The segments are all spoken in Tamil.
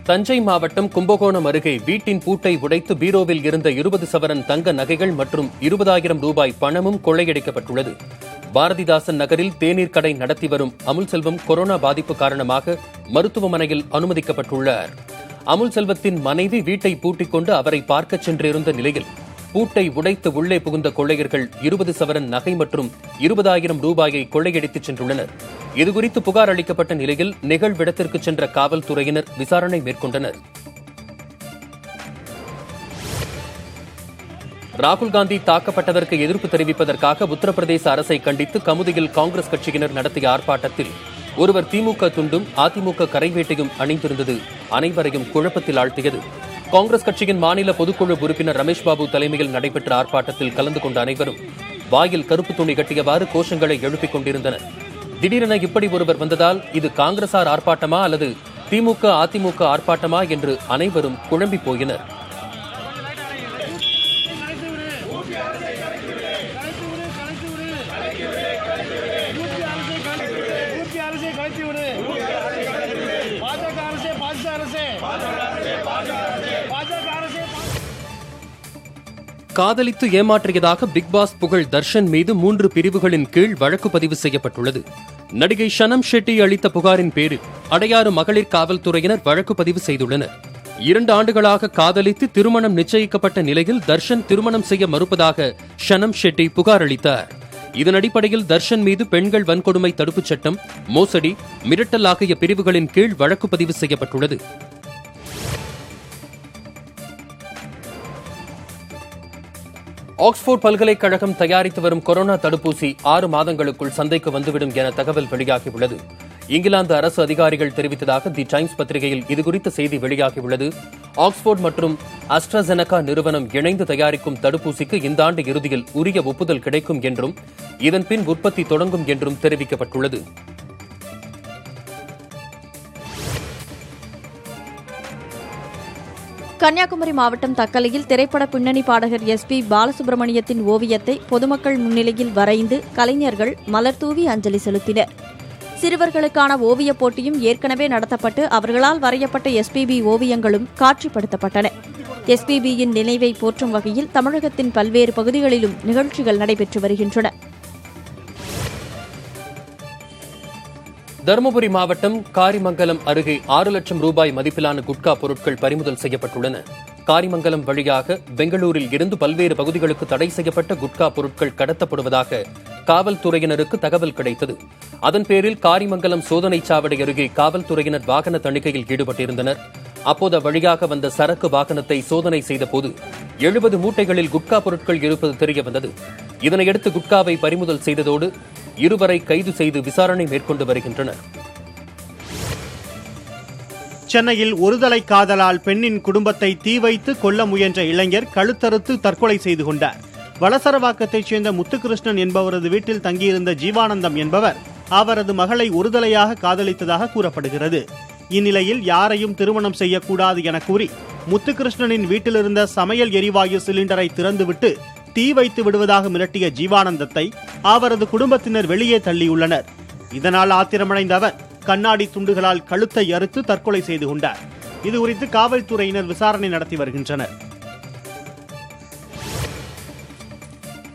தஞ்சை மாவட்டம் கும்பகோணம் அருகே வீட்டின் பூட்டை உடைத்து பீரோவில் இருந்த 20 சவரன் தங்க நகைகள் மற்றும் 20,000 ரூபாய் பணமும் கொள்ளையடிக்கப்பட்டுள்ளது. பாரதிதாசன் நகரில் தேநீர் கடை நடத்தி வரும் அமுல் செல்வம் கொரோனா பாதிப்பு காரணமாக மருத்துவமனையில் அனுமதிக்கப்பட்டுள்ளார். அமுல் செல்வத்தின் மனைவி வீட்டை பூட்டிக் கொண்டு அவரை பார்க்கச் சென்றிருந்த நிலையில் பூட்டை உடைத்து உள்ளே புகுந்த கொள்ளையர்கள் 20 சவரன் நகை மற்றும் 20,000 ரூபாயை கொள்ளையடித்துச் சென்றுள்ளனர். இதுகுறித்து புகார் அளிக்கப்பட்ட நிலையில் நிகழ்விடத்திற்கு சென்ற காவல்துறையினர் விசாரணை மேற்கொண்டனர். ராகுல் காந்தி தாக்கப்பட்டதற்கு எதிர்ப்பு தெரிவிப்பதற்காக உத்தரப்பிரதேச அரசை கண்டித்து கமுதியில் காங்கிரஸ் கட்சியினர் நடத்திய ஆர்ப்பாட்டத்தில் ஒருவர் திமுக துண்டும் அதிமுக கரைவேட்டையும் அணிந்திருந்தது அனைவரையும் குழப்பத்தில் ஆழ்த்தியது. காங்கிரஸ் கட்சியின் மாநில பொதுக்குழு உறுப்பினர் ரமேஷ் பாபு தலைமையில் நடைபெற்ற ஆர்ப்பாட்டத்தில் கலந்து கொண்ட அனைவரும் வாயில் கருப்பு துணி கட்டியவாறு கோஷங்களை எழுப்பிக் கொண்டிருந்தனர். திடீரென இப்படி ஒருவர் வந்ததால் இது காங்கிரசார் ஆர்ப்பாட்டமா அல்லது திமுக அதிமுக ஆர்ப்பாட்டமா என்று அனைவரும் குழம்பி போயினர். காதலித்து ஏமாற்றியதாக பிக்பாஸ் புகழ் தர்ஷன் மீது 3 பிரிவுகளின் கீழ் வழக்கு பதிவு செய்யப்பட்டுள்ளது. நடிகை ஷனம் ஷெட்டி அளித்த புகாரின் பேரில் அடையாறு மகளிர் காவல்துறையினர் வழக்கு பதிவு செய்துள்ளனர். 2 ஆண்டுகளாக காதலித்து திருமணம் நிச்சயிக்கப்பட்ட நிலையில் தர்ஷன் திருமணம் செய்ய மறுப்பதாக ஷனம் ஷெட்டி புகார் அளித்தார். இதன் அடிப்படையில் தர்ஷன் மீது பெண்கள் வன்கொடுமை தடுப்புச் சட்டம், மோசடி, மிரட்டல் ஆகிய பிரிவுகளின் கீழ் வழக்கு பதிவு செய்யப்பட்டுள்ளது. ஆக்ஸ்போர்ட் பல்கலைக்கழகம் தயாரித்து வரும் கொரோனா தடுப்பூசி 6 மாதங்களுக்குள் சந்தைக்கு வந்துவிடும் என தகவல் வெளியாகியுள்ளது. இங்கிலாந்து அரசு அதிகாரிகள் தெரிவித்ததாக தி டைம்ஸ் பத்திரிகையில் இதுகுறித்த செய்தி வெளியாகியுள்ளது. ஆக்ஸ்போர்ட் மற்றும் அஸ்ட்ராசெனகா நிறுவனம் இணைந்து தயாரிக்கும் தடுப்பூசிக்கு இந்த ஆண்டு இறுதியில் உரிய ஒப்புதல் கிடைக்கும் என்றும் இதன்பின் உற்பத்தி தொடங்கும் என்றும் தெரிவிக்கப்பட்டுள்ளது. கன்னியாகுமரி மாவட்டம் தக்கலையில் திரைப்பட பின்னணி பாடகர் எஸ்.பி. பாலசுப்ரமணியத்தின் ஓவியத்தை பொதுமக்கள் முன்னிலையில் வரைந்து கலைஞர்கள் மலர்தூவி அஞ்சலி செலுத்தினர். சிறுவர்களுக்கான ஓவியப் போட்டியும் ஏற்கனவே நடத்தப்பட்டு அவர்களால் வரையப்பட்ட எஸ்பிபி ஓவியங்களும் காட்சிப்படுத்தப்பட்டன. எஸ்பிபியின் நினைவை போற்றும் வகையில் தமிழகத்தின் பல்வேறு பகுதிகளிலும் நிகழ்ச்சிகள் நடைபெற்று வருகின்றன. தருமபுரி மாவட்டம் காரிமங்கலம் அருகே 6 லட்சம் ரூபாய் மதிப்பிலான குட்கா பொருட்கள் பறிமுதல் செய்யப்பட்டுள்ளன. காரிமங்கலம் வழியாக பெங்களூரில் இருந்து பல்வேறு பகுதிகளுக்கு தடை செய்யப்பட்ட குட்கா பொருட்கள் கடத்தப்படுவதாக காவல்துறையினருக்கு தகவல் கிடைத்தது. அதன் பேரில் காரிமங்கலம் சோதனைச் சாவடி அருகே காவல்துறையினர் வாகன தணிக்கையில் ஈடுபட்டிருந்தனர். அப்போது வழியாக வந்த சரக்கு வாகனத்தை சோதனை செய்தபோது 70 மூட்டைகளில் குட்கா பொருட்கள் இருப்பது தெரியவந்தது. இதனையடுத்து குட்காவை பறிமுதல் செய்ததோடு இருவரை கைது செய்து விசாரணை மேற்கொண்டு வருகின்றனர். சென்னையில் ஒருதலை காதலால் பெண்ணின் குடும்பத்தை தீ வைத்து கொல்ல முயன்ற இளைஞர் கழுத்தறுத்து தற்கொலை செய்து கொண்டார். வளசரவாக்கத்தைச் சேர்ந்த முத்துகிருஷ்ணன் என்பவரது வீட்டில் தங்கியிருந்த ஜீவானந்தம் என்பவர் அவரது மகளை ஒருதலையாக காதலித்ததாக கூறப்படுகிறது. இந்நிலையில் யாரையும் திருமணம் செய்யக்கூடாது என கூறி முத்துகிருஷ்ணனின் வீட்டிலிருந்த சமையல் எரிவாயு சிலிண்டரை திறந்துவிட்டு தீ வைத்து விடுவதாக மிரட்டிய ஜீவானந்தத்தை அவரது குடும்பத்தினர் வெளியே தள்ளியுள்ளனர். இதனால் ஆத்திரமடைந்த அவர் கண்ணாடி துண்டுகளால் கழுத்தை அறுத்து தற்கொலை செய்து கொண்டார். இதுகுறித்து காவல்துறையினர் விசாரணை நடத்தி வருகின்றனர்.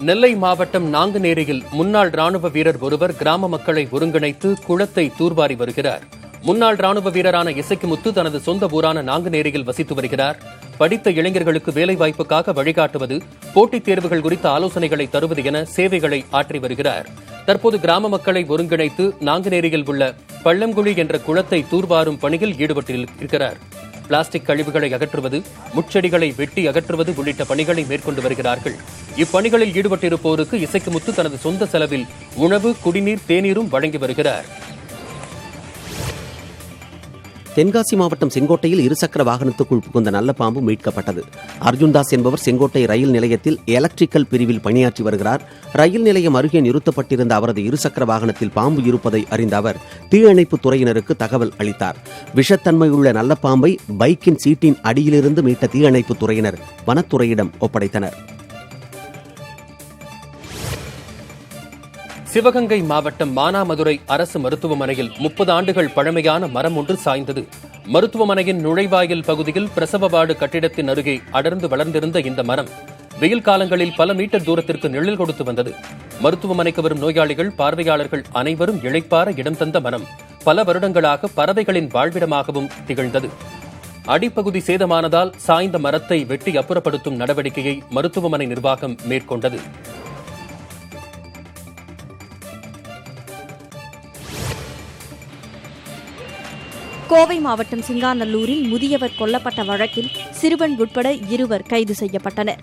நெல்லை மாவட்டம் நாங்குநேரியில் முன்னாள் ராணுவ வீரர் ஒருவர் கிராம மக்களை ஒருங்கிணைத்து குளத்தை தூர்வாரி வருகிறார். முன்னாள் ராணுவ வீரரான இசைக்குமுத்து தனது சொந்த ஊரான நாங்குநேரியில் வசித்து வருகிறார். படித்த இளைஞர்களுக்கு வேலைவாய்ப்புக்காக வழிகாட்டுவது, போட்டித் தேர்வுகள் குறித்த ஆலோசனைகளை தருவது என சேவைகளை ஆற்றி வருகிறார். தற்போது கிராம மக்களை ஒருங்கிணைத்து நாங்குநேரியில் உள்ள பள்ளங்குழி என்ற குளத்தை தூர்வாரும் பணியில் ஈடுபட்டிருக்கிறார். பிளாஸ்டிக் கழிவுகளை அகற்றுவது, முட்செடிகளை வெட்டி அகற்றுவது உள்ளிட்ட பணிகளை மேற்கொண்டு வருகிறார்கள். இப்பணிகளில் ஈடுபட்டிருப்போருக்கு இசைக்குமுத்து தனது சொந்த செலவில் உணவு, குடிநீர், தேநீரும் வழங்கி வருகிறார். தென்காசி மாவட்டம் செங்கோட்டையில் இருசக்கர வாகனத்துக்குள் புகுந்த நல்ல பாம்பு மீட்கப்பட்டது. அர்ஜுன்தாஸ் என்பவர் செங்கோட்டை ரயில் நிலையத்தில் எலக்ட்ரிக்கல் பிரிவில் பணியாற்றி வருகிறார். ரயில் நிலையம் அருகே நிறுத்தப்பட்டிருந்த அவரது இருசக்கர வாகனத்தில் பாம்பு இருப்பதை அறிந்த அவர் தீயணைப்பு துறையினருக்கு தகவல் அளித்தார். விஷத்தன்மையுள்ள நல்ல பாம்பை பைக்கின் சீட்டின் அடியிலிருந்து மீட்ட தீயணைப்பு துறையினர் வனத்துறையிடம் ஒப்படைத்தனர். சிவகங்கை மாவட்டம் மானாமதுரை அரசு மருத்துவமனையில் 30 ஆண்டுகள் பழமையான மரம் ஒன்று சாய்ந்தது. மருத்துவமனையின் நுழைவாயில் பகுதியில் பிரசவ வார்டு கட்டிடத்தின் அருகே அடர்ந்து வளர்ந்திருந்த இந்த மரம் வெயில் காலங்களில் பல மீட்டர் தூரத்திற்கு நிழல் கொடுத்து வந்தது. மருத்துவமனைக்கு வரும் நோயாளிகள், பார்வையாளர்கள் அனைவரும் இளைப்பாற இடம் தந்த மரம் பல வருடங்களாக பறவைகளின் வாழ்விடமாகவும் திகழ்ந்தது. அடிப்பகுதி சேதமானதால் சாய்ந்த மரத்தை வெட்டி அப்புறப்படுத்தும் நடவடிக்கையை மருத்துவமனை நிர்வாகம் மேற்கொண்டது. கோவை மாவட்டம் சிங்காநல்லூரில் முதியவர் கொல்லப்பட்ட வழக்கில் சிறுவன் உட்பட 2 கைது செய்யப்பட்டனர்.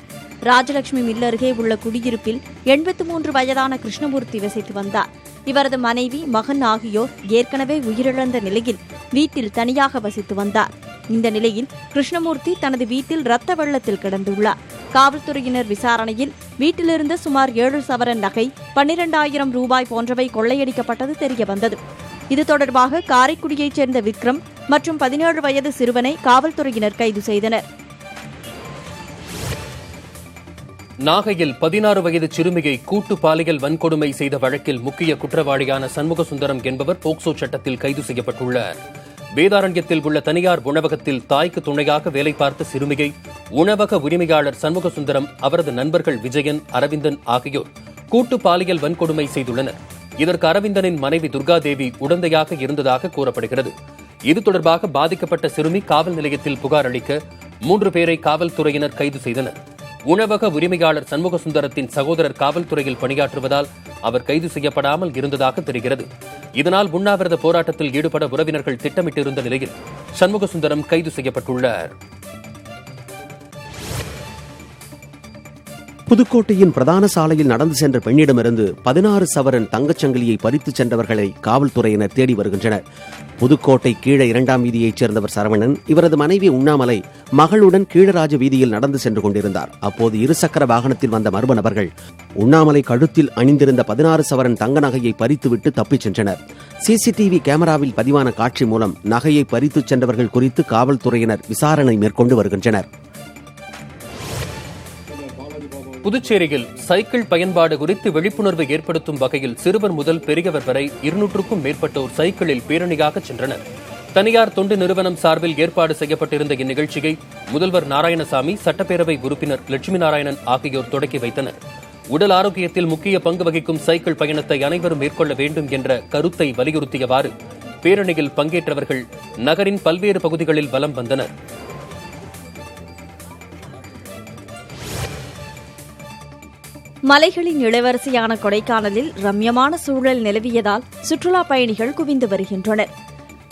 ராஜலட்சுமி மில் அருகே உள்ள குடியிருப்பில் 83 வயதான கிருஷ்ணமூர்த்தி வசித்து வந்தார். இவரது மனைவி, மகன் ஆகியோர் ஏற்கனவே உயிரிழந்த நிலையில் வீட்டில் தனியாக வசித்து வந்தார். இந்த நிலையில் கிருஷ்ணமூர்த்தி தனது வீட்டில் இரத்த வெள்ளத்தில் கிடந்துள்ளார். காவல்துறையினர் விசாரணையில் வீட்டிலிருந்து சுமார் 7 சவரன் நகை, 12,000 ரூபாய் போன்றவை கொள்ளையடிக்கப்பட்டது தெரியவந்தது. இது தொடர்பாக காரைக்குடியைச் சேர்ந்த விக்ரம் மற்றும் 17 வயது சிறுவனை காவல்துறையினர் கைது செய்தனர். நாகையில் 16 வயது சிறுமியை கூட்டு பாலியல் வன்கொடுமை செய்த வழக்கில் முக்கிய குற்றவாளியான சண்முகசுந்தரம் என்பவர் போக்சோ சட்டத்தில் கைது செய்யப்பட்டுள்ளார். வேதாரண்யத்தில் உள்ள தனியார் உணவகத்தில் தாய்க்கு துணையாக வேலை பார்த்த சிறுமியை உணவக உரிமையாளர் சண்முகசுந்தரம், அவரது நண்பர்கள் விஜயன், அரவிந்தன் ஆகியோர் கூட்டு பாலியல் வன்கொடுமை செய்துள்ளனர். இதற்கு அரவிந்தனின் மனைவி துர்காதேவி உடந்தையாக இருந்ததாக கூறப்படுகிறது. இது தொடர்பாக பாதிக்கப்பட்ட சிறுமி காவல் நிலையத்தில் புகார் அளிக்க 3 பேரை காவல்துறையினர் கைது செய்தனர். உணவக உரிமையாளர் சண்முகசுந்தரத்தின் சகோதரர் காவல்துறையில் பணியாற்றுவதால் அவர் கைது செய்யப்படாமல் இருந்ததாக தெரிகிறது. இதனால் உண்ணாவிரத போராட்டத்தில் ஈடுபட உறவினர்கள் திட்டமிட்டிருந்த நிலையில் சண்முகசுந்தரம் கைது செய்யப்பட்டுள்ளார். புதுக்கோட்டையின் பிரதான சாலையில் நடந்து சென்ற பெண்ணிடமிருந்து 16 சவரன் தங்கச்சங்கிலியை பறித்துச் சென்றவர்களை காவல்துறையினர் தேடி வருகின்றனர். புதுக்கோட்டை கீழ 2ஆம் வீதியைச் சேர்ந்தவர் சரவணன், இவரது மனைவி உண்ணாமலை மகளுடன் கீழராஜ வீதியில் நடந்து சென்று கொண்டிருந்தார். அப்போது 2 சக்கர வாகனத்தில் வந்த மர்ம நபர்கள் உண்ணாமலை கழுத்தில் அணிந்திருந்த 16 சவரன் தங்க நகையை பறித்துவிட்டு தப்பிச் சென்றனர். சிசிடிவி கேமராவில் பதிவான காட்சி மூலம் நகையை பறித்துச் சென்றவர்கள் குறித்து காவல்துறையினர் விசாரணை மேற்கொண்டு வருகின்றனர். புதுச்சேரியில் சைக்கிள் பயன்பாடு குறித்து விழிப்புணர்வு ஏற்படுத்தும் வகையில் சிறுவர் முதல் பெரியவர் வரை 200க்கும் மேற்பட்டோர் சைக்கிளில் பேரணியாக சென்றனர். தனியார் தொண்டு நிறுவனம் சார்பில் ஏற்பாடு செய்யப்பட்டிருந்த இந்நிகழ்ச்சியை முதல்வர் நாராயணசாமி, சட்டப்பேரவை உறுப்பினர் லட்சுமி நாராயணன் ஆகியோர் தொடக்கி வைத்தனர். உடல் ஆரோக்கியத்தில் முக்கிய பங்கு வகிக்கும் சைக்கிள் பயணத்தை அனைவரும் மேற்கொள்ள வேண்டும் என்ற கருத்தை வலியுறுத்தியவாறு பேரணியில் பங்கேற்றவர்கள் நகரின் பல்வேறு பகுதிகளில் வலம் வந்தனர். மலைகளின் இளவரசியான கொடைக்கானலில் ரம்யமான சூழல் நிலவியதால் சுற்றுலா பயணிகள் குவிந்து வருகின்றனர்.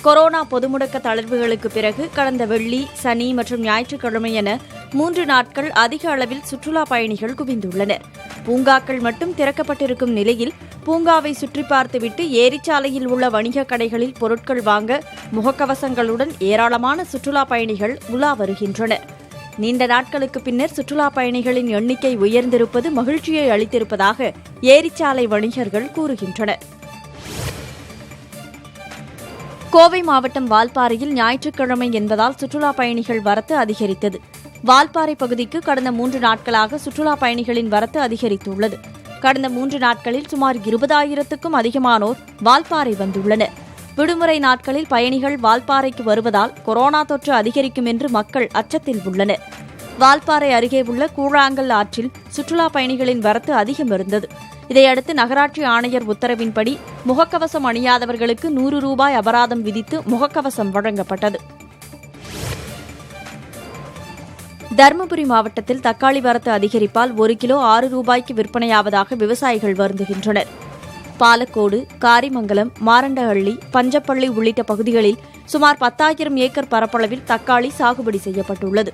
கொரோனா பொதுமுடக்க தளர்வுகளுக்கு பிறகு கடந்த வெள்ளி, சனி மற்றும் ஞாயிற்றுக்கிழமை என 3 நாட்கள் அதிக அளவில் சுற்றுலா பயணிகள் குவிந்துள்ளனர். பூங்காக்கள் மட்டும் திறக்கப்பட்டிருக்கும் நிலையில் பூங்காவை சுற்றி பார்த்துவிட்டு ஏரிச்சாலையில் உள்ள வணிக கடைகளில் பொருட்கள் வாங்க முகக்கவசங்களுடன் ஏராளமான சுற்றுலா பயணிகள் உலா வருகின்றனர். நீண்ட நாட்களுக்கு பின்னர் சுற்றுலா பயணிகளின் எண்ணிக்கை உயர்ந்திருப்பது மகிழ்ச்சியை அளித்திருப்பதாக ஏரிச்சாலை வணிகர்கள் கூறுகின்றனர். கோவை மாவட்டம் வால்பாறையில் ஞாயிற்றுக்கிழமை என்பதால் சுற்றுலா பயணிகள் வரத்து அதிகரித்தது. வால்பாறை பகுதிக்கு கடந்த 3 நாட்களாக சுற்றுலா பயணிகளின் வரத்து அதிகரித்துள்ளது. கடந்த 3 நாட்களில் சுமார் 20,000க்கும் அதிகமானோர் வால்பாறை வந்துள்ளனர். விடுமுறை நாட்களில் பயணிகள் வால்பாறைக்கு வருவதால் கொரோனா தொற்று அதிகரிக்கும் என்று மக்கள் அச்சத்தில் உள்ளனர். வால்பாறை அருகே உள்ள கூழாங்கல் ஆற்றில் சுற்றுலா பயணிகளின் வரத்து அதிகம் இருந்தது. இதையடுத்து நகராட்சி ஆணையர் உத்தரவின்படி முகக்கவசம் அணியாதவர்களுக்கு 100 ரூபாய் அபராதம் விதித்து முகக்கவசம் வழங்கப்பட்டது. தருமபுரி மாவட்டத்தில் தக்காளி வரத்து அதிகரிப்பால் 1 கிலோ 6 ரூபாய்க்கு விற்பனையாவதாக விவசாயிகள் வருந்துகின்றனர். பாலக்கோடு, காரிமங்கலம், மாரண்டஹள்ளி, பஞ்சப்பள்ளி உள்ளிட்ட பகுதிகளில் சுமார் 10,000 ஏக்கர் பரப்பளவில் தக்காளி சாகுபடி செய்யப்பட்டுள்ளது.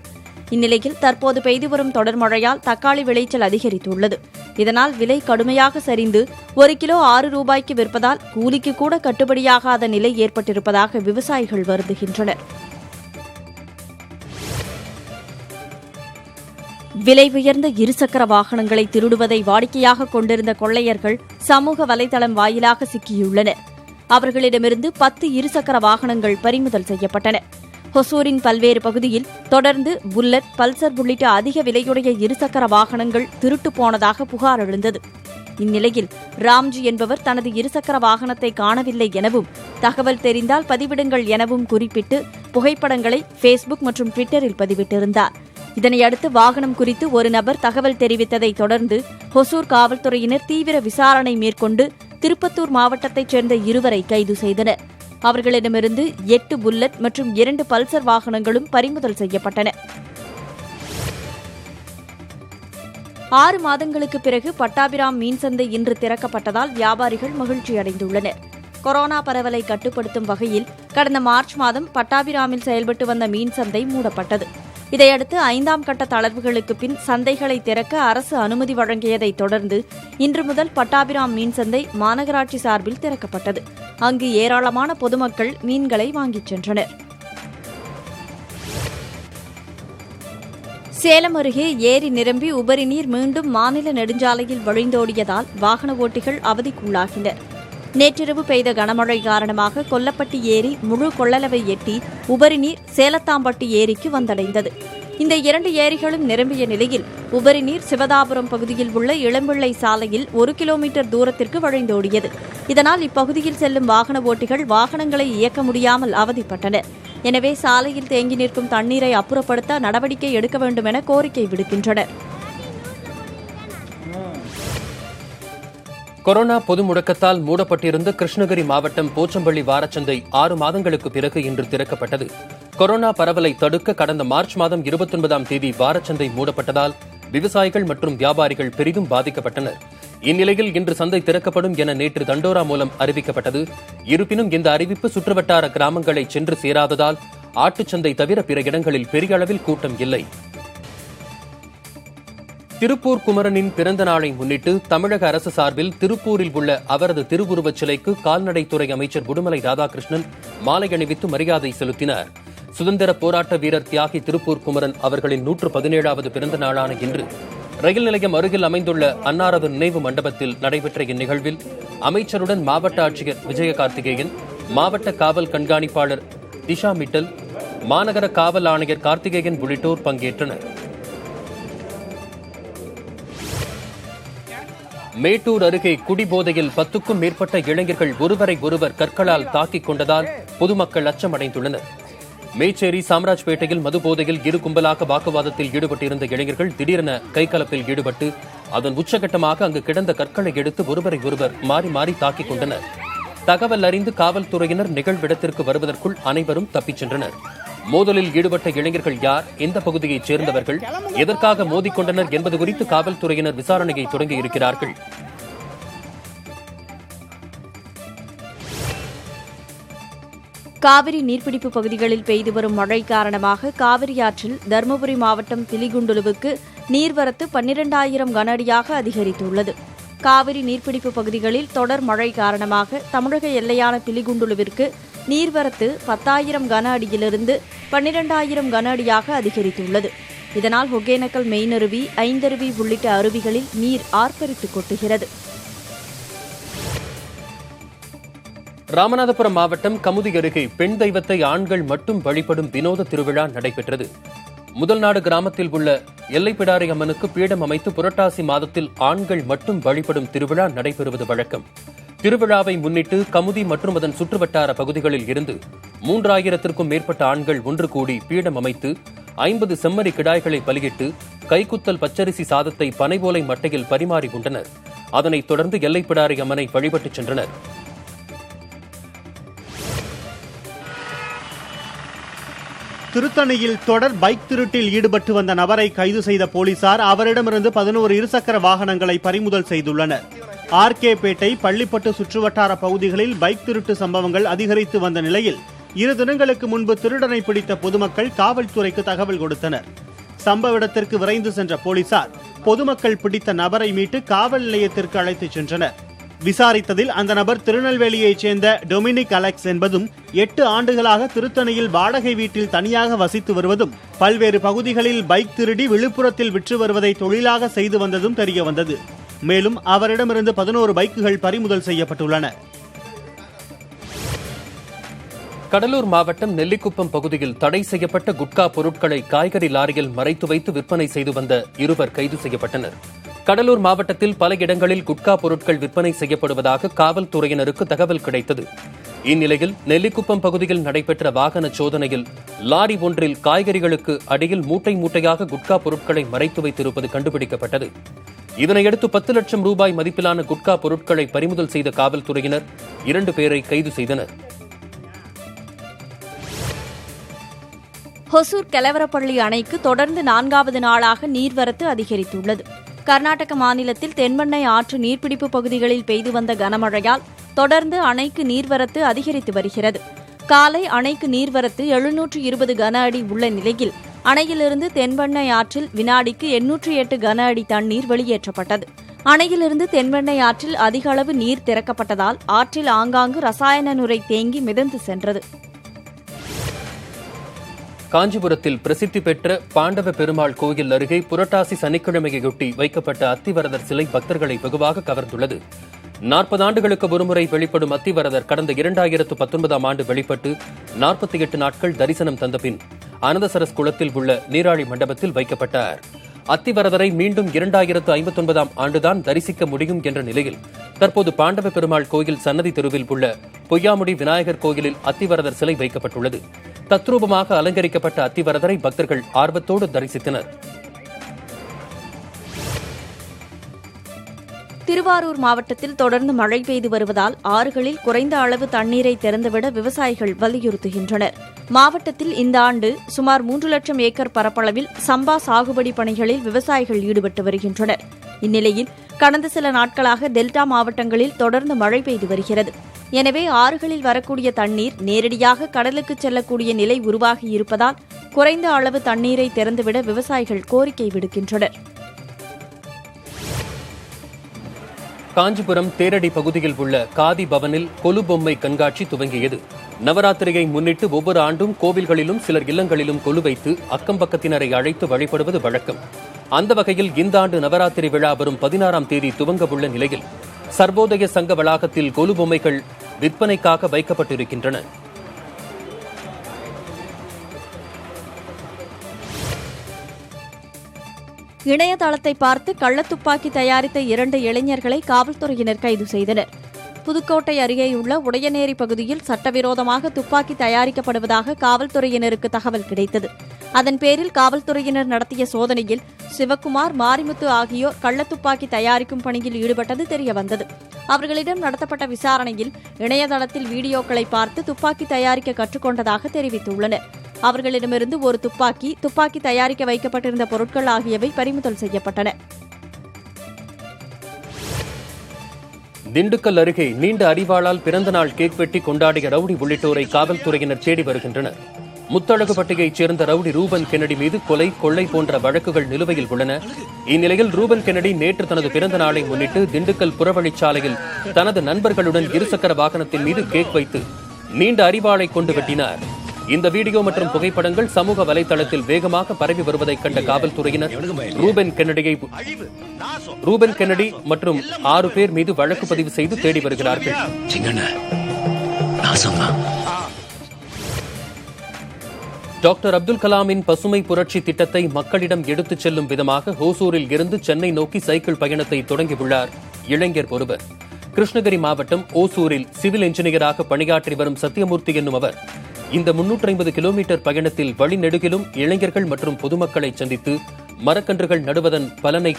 இந்நிலையில் தற்போது பெய்து வரும் தொடர் மழையால் தக்காளி விளைச்சல் அதிகரித்துள்ளது. இதனால் விலை கடுமையாக சரிந்து 1 கிலோ 6 ரூபாய்க்கு விற்பதால் கூலிக்கு கூட கட்டுப்படியாகாத நிலை ஏற்பட்டிருப்பதாக விவசாயிகள் வருந்துகின்றனர். விலை உயர்ந்த 2 சக்கர வாகனங்களை திருடுவதை வாடிக்கையாக கொண்டிருந்த கொள்ளையர்கள் சமூக வலைதளம் வாயிலாக சிக்கியுள்ளனர். அவர்களிடமிருந்து 10 2 சக்கர வாகனங்கள் பறிமுதல் செய்யப்பட்டன. ஹொசூரின் பல்வேறு பகுதியில் தொடர்ந்து புல்லட், பல்சர் உள்ளிட்ட அதிக விலையுடைய 2 சக்கர வாகனங்கள் திருட்டு போனதாக புகார் எழுந்தது. இந்நிலையில் ராம்ஜி என்பவர் தனது 2 சக்கர வாகனத்தை காணவில்லை எனவும், தகவல் தெரிந்தால் பதிவிடுங்கள் எனவும் குறிப்பிட்டு புகைப்படங்களை ஃபேஸ்புக் மற்றும் ட்விட்டரில் பதிவிட்டிருந்தார். இதனையடுத்து வாகனம் குறித்து ஒரு நபர் தகவல் தெரிவித்ததை தொடர்ந்து ஹொசூர் காவல்துறையினர் தீவிர விசாரணை மேற்கொண்டு திருப்பத்தூர் மாவட்டத்தைச் சேர்ந்த இருவரை கைது செய்தனர். அவர்களிடமிருந்து 8 புல்லட் மற்றும் 2 பல்சர் வாகனங்களும் பறிமுதல் செய்யப்பட்டன. 6 மாதங்களுக்கு பிறகு பட்டாபிராம் மீன் சந்தை இன்று திறக்கப்பட்டதால் வியாபாரிகள் மகிழ்ச்சியடைந்துள்ளனர். கொரோனா பரவலை கட்டுப்படுத்தும் வகையில் கடந்த மார்ச் மாதம் பட்டாபிராமில் செயல்பட்டு வந்த மீன் சந்தை மூடப்பட்டது. இதையடுத்து 5ஆம் கட்ட தளர்வுகளுக்கு பின் சந்தைகளை திறக்க அரசு அனுமதி வழங்கியதைத் தொடர்ந்து இன்று முதல் பட்டாபிராம் மீன் சந்தை மாநகராட்சி சார்பில் திறக்கப்பட்டது. அங்கு ஏராளமான பொதுமக்கள் மீன்களை வாங்கிச் சென்றனர். சேலம் அருகே ஏரி நிரம்பி உபரி நீர் மீண்டும் மாநில நெடுஞ்சாலையில் வழிந்தோடியதால் வாகன ஓட்டிகள் அவதிக்குள்ளாகினர். நேற்றிரவு பெய்த கனமழை காரணமாக கொல்லப்பட்டி ஏரி முழு கொள்ளளவை எட்டி உபரி நீர் சேலத்தாம்பட்டி ஏரிக்கு வந்தடைந்தது. இந்த 2 ஏரிகளும் நிரம்பிய நிலையில் உபரி நீர் சிவதாபுரம் பகுதியில் உள்ள இளம்பிள்ளை சாலையில் 1 கிலோமீட்டர் தூரத்திற்கு வழிந்தோடியது. இதனால் இப்பகுதியில் செல்லும் வாகன ஓட்டிகள் வாகனங்களை இயக்க முடியாமல் அவதிப்பட்டனர். எனவே சாலையில் தேங்கி நிற்கும் தண்ணீரை அப்புறப்படுத்த நடவடிக்கை எடுக்க வேண்டும் என கோரிக்கை விடுக்கின்றனர். கொரோனா பொது முடக்கத்தால் மூடப்பட்டிருந்த கிருஷ்ணகிரி மாவட்டம் போச்சம்பள்ளி வாரச்சந்தை 6 மாதங்களுக்கு பிறகு இன்று திறக்கப்பட்டது. கொரோனா பரவலை தடுக்க கடந்த மார்ச் மாதம் 29ஆம் தேதி வாரச்சந்தை மூடப்பட்டதால் விவசாயிகள் மற்றும் வியாபாரிகள் பெரிதும் பாதிக்கப்பட்டனர். இந்நிலையில் இன்று சந்தை திறக்கப்படும் என நேற்று தண்டோரா மூலம் அறிவிக்கப்பட்டது. இருப்பினும் இந்த அறிவிப்பு சுற்றுவட்டார கிராமங்களை சென்று சேராததால் ஆட்டுச்சந்தை தவிர பிற இடங்களில் பெரிய அளவில் கூட்டம் இல்லை. திருப்பூர் குமரனின் பிறந்த நாளை முன்னிட்டு தமிழக அரசு சார்பில் திருப்பூரில் உள்ள அவரது திருவுருவச் சிலைக்கு கால்நடைத்துறை அமைச்சர் உடுமலை ராதாகிருஷ்ணன் மாலை அணிவித்து மரியாதை செலுத்தினார். சுதந்திர போராட்ட வீரர் தியாகி திருப்பூர் குமரன் அவர்களின் 117வது பிறந்த நாளான இன்று ரயில் நிலையம் அருகில் அமைந்துள்ள அன்னாரது நினைவு மண்டபத்தில் நடைபெற்ற இந்நிகழ்வில் அமைச்சருடன் மாவட்ட ஆட்சியர் விஜயகார்த்திகேயன், மாவட்ட காவல் கண்காணிப்பாளர் திஷா மிட்டல், மாநகர காவல் ஆணையர் கார்த்திகேயன் உள்ளிட்டோர் பங்கேற்றனர். மேட்டூர் அருகே குடிபோதையில் 10க்கும் மேற்பட்ட இளைஞர்கள் ஒருவரை ஒருவர் கற்களால் தாக்கிக் கொண்டதால் பொதுமக்கள் அச்சமடைந்துள்ளனர். மேச்சேரி சாம்ராஜ்பேட்டையில் மதுபோதையில் இரு கும்பலாக வாக்குவாதத்தில் ஈடுபட்டிருந்த இளைஞர்கள் திடீரென கைகலப்பில் ஈடுபட்டு அதன் உச்சகட்டமாக அங்கு கிடந்த கற்களை எடுத்து ஒருவரை ஒருவர் மாறி மாறி தாக்கிக் கொண்டனர். தகவல் அறிந்து காவல்துறையினர் நிகழ்விடத்திற்கு வருவதற்குள் அனைவரும் தப்பிச் சென்றனர். மோதலில் ஈடுபட்ட இளைஞர்கள் யார், எந்த பகுதியைச் சேர்ந்தவர்கள், எதற்காக மோதிக்கொண்டனர் என்பது குறித்து காவல்துறையினர் விசாரணையை தொடங்கியிருக்கிறார்கள். காவிரி நீர்பிடிப்பு பகுதிகளில் பெய்து வரும் மழை காரணமாக காவிரி ஆற்றில் தருமபுரி மாவட்டம் திலிகுண்டுலுவுக்கு நீர்வரத்து 12,000 கன அடியாக அதிகரித்துள்ளது. காவிரி நீர்பிடிப்பு பகுதிகளில் தொடர் மழை காரணமாக தமிழக எல்லையான திலிகுண்டுலுவிற்கு நீர்வரத்து 10,000 கன அடியிலிருந்து 12,000 கன அடியாக அதிகரித்துள்ளது. இதனால் ஒகேனக்கல் மெயினருவி, ஐந்தருவி உள்ளிட்ட அருவிகளில் நீர் ஆர்ப்பரித்து கொட்டுகிறது. ராமநாதபுரம் மாவட்டம் கமுதி அருகே பெண் தெய்வத்தை ஆண்கள் மட்டும் வழிபடும் வினோத திருவிழா நடைபெற்றது. முதல்நாடு கிராமத்தில் உள்ள எல்லைப்பிடாரி அம்மனுக்கு பீடம் அமைத்து புரட்டாசி மாதத்தில் ஆண்கள் மட்டும் வழிபடும் திருவிழா நடைபெறுவது வழக்கம். திருவிழாவை முன்னிட்டு கமுதி மற்றும் அதன் சுற்றுவட்டார பகுதிகளில் இருந்து 3,000க்கும் மேற்பட்ட ஆண்கள் ஒன்று கூடி பீடம் அமைத்து 50 செம்மறி கிடாய்களை பலியிட்டு கைக்குத்தல் பச்சரிசி சாதத்தை பனைவோலை மட்டையில் பரிமாறி உண்டனர். அதனைத் தொடர்ந்து எல்லைப்பிடாரி அம்மனை வழிபட்டுச் சென்றனர். திருத்தணியில் தொடர் பைக் திருட்டில் ஈடுபட்டு வந்த நபரை கைது செய்த போலீசார் அவரிடமிருந்து 11 இருசக்கர வாகனங்களை பறிமுதல் செய்துள்ளனர். ஆர்கேபேட்டை, பள்ளிப்பட்டு சுற்றுவட்டார பகுதிகளில் பைக் திருட்டு சம்பவங்கள் அதிகரித்து வந்த நிலையில் 2 தினங்களுக்கு முன்பு திருடனை பிடித்த பொதுமக்கள் காவல்துறைக்கு தகவல் கொடுத்தனர். சம்பவ இடத்திற்கு விரைந்து சென்ற போலீசார் பொதுமக்கள் பிடித்த நபரை மீட்டு காவல் நிலையத்திற்கு அழைத்துச் சென்றனர். விசாரித்ததில் அந்த நபர் திருநெல்வேலியைச் சேர்ந்த டொமினிக் அலெக்ஸ் என்பதும் 8 ஆண்டுகளாக திருத்தணியில் வாடகை வீட்டில் தனியாக வசித்து வருவதும் பல்வேறு பகுதிகளில் பைக் திருடி விழுப்புரத்தில் விற்று வருவதை தொழிலாக செய்து வந்ததும் தெரியவந்தது. மேலும் அவரிடமிருந்து 11 பைக்குகள் பறிமுதல் செய்யப்பட்டுள்ளன. கடலூர் மாவட்டம் நெல்லிக்குப்பம் பகுதியில் தடை செய்யப்பட்ட குட்கா பொருட்களை காய்கறி லாரியில் மறைத்து வைத்து விற்பனை செய்து வந்த 2 கைது செய்யப்பட்டனர். கடலூர் மாவட்டத்தில் பல இடங்களில் குட்கா பொருட்கள் விற்பனை செய்யப்படுவதாக காவல்துறையினருக்கு தகவல் கிடைத்தது. இந்நிலையில் நெல்லிக்குப்பம் பகுதியில் நடைபெற்ற வாகன சோதனையில் லாரி ஒன்றில் காய்கறிகளுக்கு அடியில் மூட்டை மூட்டையாக குட்கா பொருட்களை மறைத்து வைத்திருப்பது கண்டுபிடிக்கப்பட்டது. இதனையடுத்து 10 லட்சம் ரூபாய் மதிப்பிலான குட்கா பொருட்களை பறிமுதல் செய்த காவல்துறையினர் 2 பேரை கைது செய்தனர். ஹொசூர் கெலவரப்பள்ளி அணைக்கு தொடர்ந்து 4வது நாளாக நீர்வரத்து அதிகரித்துள்ளது. கர்நாடக மாநிலத்தில் தென்பெண்ணை ஆற்று நீர்பிடிப்பு பகுதிகளில் பெய்து வந்த கனமழையால் தொடர்ந்து அணைக்கு நீர்வரத்து அதிகரித்து வருகிறது. காலை அணைக்கு நீர்வரத்து 720 கன அடி உள்ள நிலையில் அணையிலிருந்து தென்பெண்ணை ஆற்றில் வினாடிக்கு 808 கன அடி தண்ணீர் வெளியேற்றப்பட்டது. அணையிலிருந்து தென்பெண்ணை ஆற்றில் அதிக அளவு நீர் திறக்கப்பட்டதால் ஆற்றில் ஆங்காங்கு ரசாயன நுரை தேங்கி மிதந்து சென்றது. காஞ்சிபுரத்தில் பிரசித்தி பெற்ற பாண்டவ பெருமாள் கோயில் அருகே புரட்டாசி சனிக்கிழமையொட்டி வைக்கப்பட்ட அத்திவரதர் சிலை பக்தர்களை வெகுவாக கவர்ந்துள்ளது. 40 ஆண்டுகளுக்கு ஒருமுறை வெளிப்படும் அத்திவரதர் கடந்த 2019ஆம் ஆண்டு வெளிப்பட்டு 48 நாட்கள் தரிசனம் தந்தபின் அனந்தசரஸ் குளத்தில் உள்ள நீராழி மண்டபத்தில் வைக்கப்பட்டார். அத்திவரதரை மீண்டும் 2059ஆம் ஆண்டுதான் தரிசிக்க முடியும் என்ற நிலையில் தற்போது பாண்டவ பெருமாள் கோயில் சன்னதி தெருவில் உள்ள பொய்யாமுடி விநாயகர் கோயிலில் அத்திவரதர் சிலை வைக்கப்பட்டுள்ளது. தத்ரூபமாக அலங்கரிக்கப்பட்ட அத்திவரதரை பக்தர்கள் ஆர்வத்தோடு தரிசித்தனர். திருவாரூர் மாவட்டத்தில் தொடர்ந்து மழை பெய்து வருவதால் ஆறுகளில் குறைந்த அளவு தண்ணீரை திறந்துவிட விவசாயிகள் வலியுறுத்துகின்றனர். மாவட்டத்தில் இந்த ஆண்டு சுமார் 3 லட்சம் ஏக்கர் பரப்பளவில் சம்பா சாகுபடி பணிகளில் விவசாயிகள் ஈடுபட்டு வருகின்றனர். இந்நிலையில் கடந்த சில நாட்களாக டெல்டா மாவட்டங்களில் தொடர்ந்து மழை பெய்து வருகிறது. எனவே ஆறுகளில் வரக்கூடிய தண்ணீர் நேரடியாக கடலுக்கு செல்லக்கூடிய நிலை உருவாகி இருப்பதால் குறைந்த அளவு தண்ணீரை திறந்துவிட விவசாயிகள் கோரிக்கை விடுக்கின்றனர். காஞ்சிபுரம் தேரடி பகுதியில் உள்ள காதி பவனில் கொலு பொம்மை கண்காட்சி துவங்கியது. நவராத்திரியை முன்னிட்டு ஒவ்வொரு ஆண்டும் கோவில்களிலும் சிலர் இல்லங்களிலும் கொலு வைத்து அக்கம்பக்கத்தினரை அழைத்து வழிபடுவது வழக்கம். அந்த வகையில் இந்த ஆண்டு நவராத்திரி விழா வரும் 16ஆம் தேதி துவங்கவுள்ள நிலையில் சர்வோதய சங்க வளாகத்தில் கொலு பொம்மைகள் விற்பனைக்காக வைக்கப்பட்டிருக்கின்றன. இணையதளத்தை பார்த்து கள்ளத்துப்பாக்கி தயாரித்த 2 இளைஞர்களை காவல்துறையினர் கைது செய்தனர். புதுக்கோட்டை அருகேயுள்ள உடையநேரி பகுதியில் சட்டவிரோதமாக துப்பாக்கி தயாரிக்கப்படுவதாக காவல்துறையினருக்கு தகவல் கிடைத்தது. அதன் பேரில் காவல்துறையினர் நடத்திய சோதனையில் சிவக்குமார், மாரிமுத்து ஆகியோர் கள்ளத்துப்பாக்கி தயாரிக்கும் பணியில் ஈடுபட்டது தெரியவந்தது. அவர்களிடம் நடத்தப்பட்ட விசாரணையில் இணையதளத்தில் வீடியோக்களை பார்த்து துப்பாக்கி தயாரிக்க கற்றுக்கொண்டதாக தெரிவித்துள்ளனர். அவர்களிடமிருந்து ஒரு துப்பாக்கி தயாரிக்க வைக்கப்பட்டிருந்த பொருட்கள் ஆகியவை பறிமுதல் செய்யப்பட்டன. திண்டுக்கல் அருகே நீண்ட அரிவாளால் பிறந்தநாள் கேக் வெட்டி கொண்டாடிய ரவுடி உள்ளிட்டோரை காவல்துறையினர் தேடி வருகின்றனர். முத்தழகுப்பட்டியைச் சேர்ந்த ரவுடி ரூபன் கென்னடி மீது கொலை, கொள்ளை போன்ற வழக்குகள் நிலுவையில் உள்ளன. இந்நிலையில் ரூபன் கென்னடி நேற்று தனது பிறந்த நாளை முன்னிட்டு திண்டுக்கல் புறவழிச்சாலையில் தனது நண்பர்களுடன் இருசக்கர வாகனத்தின் மீது கேக் வைத்து நீண்ட அரிவாளை கொண்டு வெட்டினார். இந்த வீடியோ மற்றும் புகைப்படங்கள் சமூக வலைதளத்தில் வேகமாக பரவி வருவதை கண்ட காவல்துறையினர் ரூபன் கென்னடி மற்றும் 6 பேர் மீது வழக்கு பதிவு செய்து தேடி வருகிறார்கள். டாக்டர் அப்துல் கலாமின் பசுமை புரட்சி திட்டத்தை மக்களிடம் எடுத்துச் செல்லும் விதமாக ஹோசூரில் இருந்து சென்னை நோக்கி சைக்கிள் பயணத்தை தொடங்கியுள்ளார் இளைஞர் ஒருவர். கிருஷ்ணகிரி மாவட்டம் ஓசூரில் சிவில் என்ஜினியராக பணியாற்றி வரும் சத்தியமூர்த்தி என்னும் அவர் இந்த 350 கிலோமீட்டர் பயணத்தில் வழிநெடுகிலும் இளைஞர்கள் மற்றும் பொதுமக்களை சந்தித்து மரக்கன்றுகள் நடுவதன் பலனை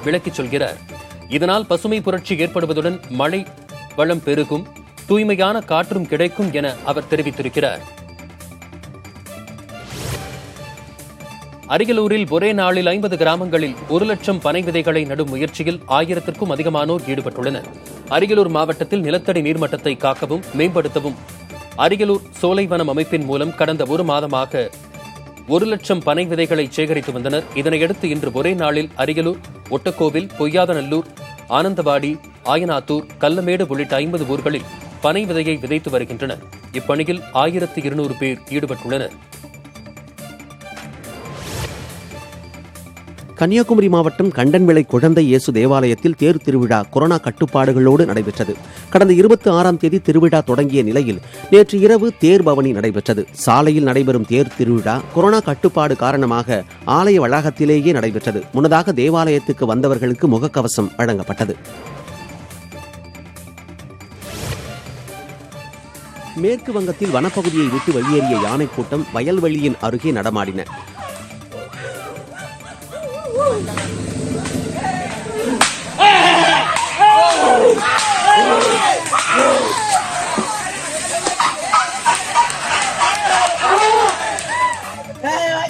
விளக்கிச் சொல்கிறார். இதனால் பசுமை புரட்சி ஏற்படுவதுடன் மழை வளம் பெருகும், தூய்மையான காற்றும் கிடைக்கும் என அவர் தெரிவித்திருக்கிறார். அரியலூரில் ஒரே நாளில் 50 கிராமங்களில் 1 லட்சம் பனை விதைகளை நடும் முயற்சியில் 1000க்கும் அதிகமானோர் ஈடுபட்டுள்ளனர். அரியலூர் மாவட்டத்தில் நிலத்தடி நீர்மட்டத்தை காக்கவும் மேம்படுத்தவும் அரியலூர் சோலைவனம் அமைப்பின் மூலம் கடந்த 1 மாதமாக 1 லட்சம் பனை விதைகளை சேகரித்து வந்தனர். இதனையடுத்து இன்று ஒரே நாளில் அரியலூர், ஒட்டக்கோவில், பொய்யாதநல்லூர், ஆனந்தவாடி, ஆயனாத்தூர், கல்லமேடு உள்ளிட்ட 50 ஊர்களில் பனை விதையை விதைத்து வருகின்றனர். இப்பணியில் 1200 பேர் ஈடுபட்டுள்ளனர். கன்னியாகுமரி மாவட்டம் கண்டன்விளை குழந்தை இயேசு தேவாலயத்தில் தேர் திருவிழா கொரோனா கட்டுப்பாடுகளோடு நடைபெற்றது. கடந்த 26ஆம் தேதி திருவிழா தொடங்கிய நிலையில் நேற்று இரவு தேர் பவனி நடைபெற்றது. சாலையில் நடைபெறும் தேர் திருவிழா கொரோனா கட்டுப்பாடு காரணமாக ஆலய வளாகத்திலேயே நடைபெற்றது. முன்னதாக தேவாலயத்துக்கு வந்தவர்களுக்கு முகக்கவசம் வழங்கப்பட்டது. மேற்கு வங்கத்தில் வனப்பகுதியை விட்டு வெளியேறிய யானை கூட்டம் வயல்வெளியின் அருகே நடமாடின.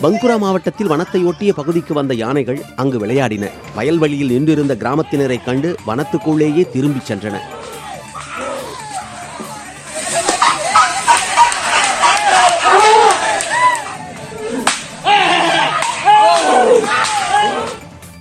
பங்குரா மாவட்டத்தில் வனத்தை ஒட்டிய பகுதிக்கு வந்த யானைகள் அங்கு விளையாடின. வயல்வெளியில் நின்றிருந்த கிராமத்தினரை கண்டு வனத்துக்குள்ளேயே திரும்பிச் சென்றன.